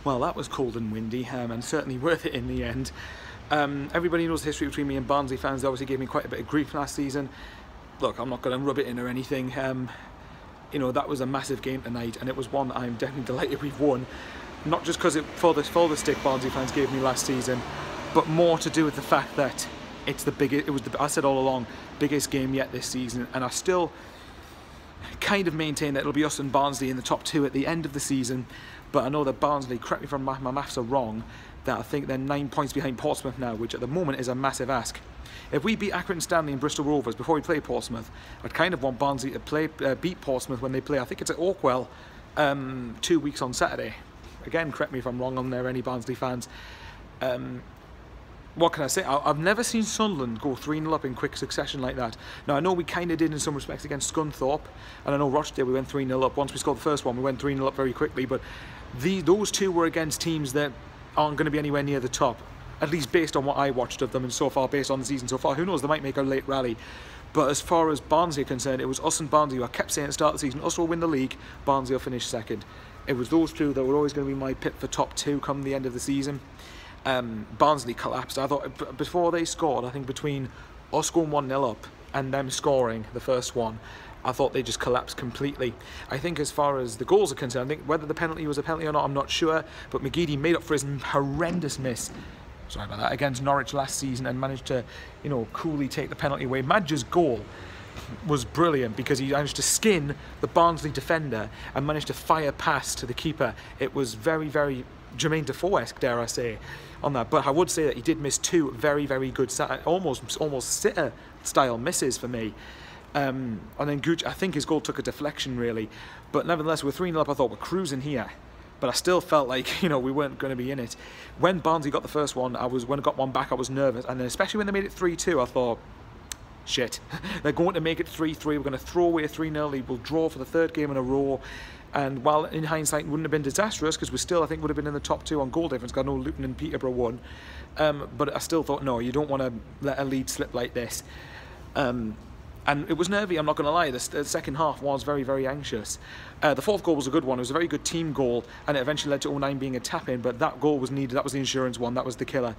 Well, that was cold and windy, and certainly worth it in the end. Everybody knows the history between me and Barnsley fans. They obviously gave me quite a bit of grief last season. Look, I'm not going to rub it in or anything. You know, that was a massive game tonight, and it was one I'm definitely delighted we've won. Not just because for the stick Barnsley fans gave me last season, but more to do with the fact that it's the biggest. It was I said all along, biggest game yet this season, and I still kind of maintain that it'll be us and Barnsley in the top two at the end of the season. But I know that Barnsley, correct me if my maths are wrong, that I think they're 9 points behind Portsmouth now, which at the moment is a massive ask. If we beat Fratton Stanley and Bristol Rovers before we play Portsmouth, I'd kind of want Barnsley to beat Portsmouth when they play. I think it's at Oakwell 2 weeks on Saturday. Again, correct me if I'm wrong on there, any Barnsley fans. What can I say? I've never seen Sunderland go 3-0 up in quick succession like that. Now, I know we kind of did in some respects against Scunthorpe, and I know Rochdale we went 3-0 up. Once we scored the first one, we went 3-0 up very quickly, but those two were against teams that aren't going to be anywhere near the top, at least based on what I watched of them, and so far, based on the season so far. Who knows, they might make a late rally. But as far as Barnsley are concerned, it was us and Barnsley who I kept saying at the start of the season, us will win the league, Barnsley will finish second. It was those two that were always going to be my pick for top two come the end of the season. Barnsley collapsed. I thought before they scored, I think between us going 1-0 up and them scoring the first one, I thought they just collapsed completely. I think as far as the goals are concerned, I think whether the penalty was a penalty or not, I'm not sure, but McGeady made up for his horrendous miss, sorry about that, against Norwich last season, and managed to, you know, coolly take the penalty away. Madge's goal was brilliant because he managed to skin the Barnsley defender and managed to fire past to the keeper. It was very, very Jermaine Defoe-esque, dare I say, on that. But I would say that he did miss two very, very good, almost sitter-style misses for me. And then Gooch, I think his goal took a deflection, really. But nevertheless, we're 3-0 up. I thought we're cruising here. But I still felt like, you know, we weren't going to be in it. When Barnsley got the first one, when I got one back, I was nervous. And then especially when they made it 3-2, I thought, shit, they're going to make it 3-3. We're going to throw away a 3-0 lead. We'll draw for the third game in a row. And while in hindsight it wouldn't have been disastrous, because we still, I think, would have been in the top two on goal difference, because I know Luton and Peterborough won. But I still thought, no, you don't want to let a lead slip like this. And it was nervy, I'm not going to lie. The second half was very, very anxious. The fourth goal was a good one. It was a very good team goal, and it eventually led to 0-9 being a tap-in, but that goal was needed. That was the insurance one. That was the killer.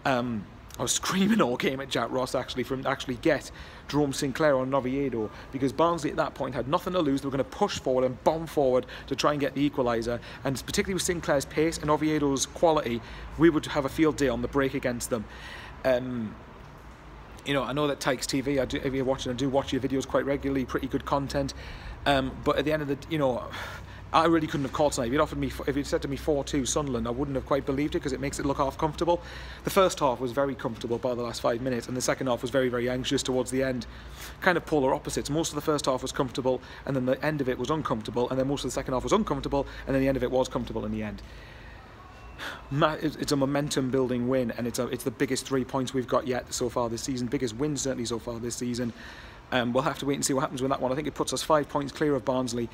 I was screaming all game at Jack Ross, actually, for him to actually get Jerome Sinclair on Oviedo, because Barnsley at that point had nothing to lose. They were going to push forward and bomb forward to try and get the equaliser, and particularly with Sinclair's pace and Oviedo's quality, we would have a field day on the break against them. You know, I know that Tykes TV, if you're watching, I do watch your videos quite regularly, pretty good content. But at the end of the, you know, I really couldn't have called tonight. If you'd said to me 4-2 Sunderland, I wouldn't have quite believed it, because it makes it look half comfortable. The first half was very comfortable by the last 5 minutes, and the second half was very, very anxious towards the end. Kind of polar opposites. Most of the first half was comfortable, and then the end of it was uncomfortable, and then most of the second half was uncomfortable, and then the end of it was comfortable in the end. It's a momentum building win, and it's the biggest 3 points we've got yet so far this season, biggest win certainly so far this season. We'll have to wait and see what happens with that one. I think it puts us 5 points clear of Barnsley.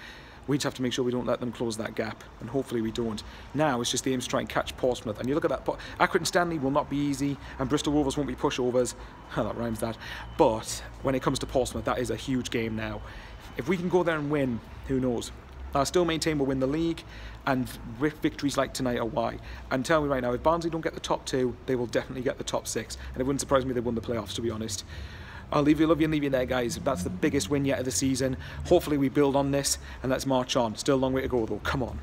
We just have to make sure we don't let them close that gap, and hopefully we don't. Now it's just the aim to try and catch Portsmouth, and you look at that, Fratton Stanley will not be easy, and Bristol Rovers won't be pushovers. That rhymes, that. But when it comes to Portsmouth, that is a huge game now. If we can go there and win, who knows? I still maintain we'll win the league, and victories like tonight are why. And tell me right now, if Barnsley don't get the top two, they will definitely get the top six, and it wouldn't surprise me if they won the playoffs, to be honest. I'll love you and leave you there, guys. That's the biggest win yet of the season. Hopefully we build on this, and let's march on. Still a long way to go, though. Come on.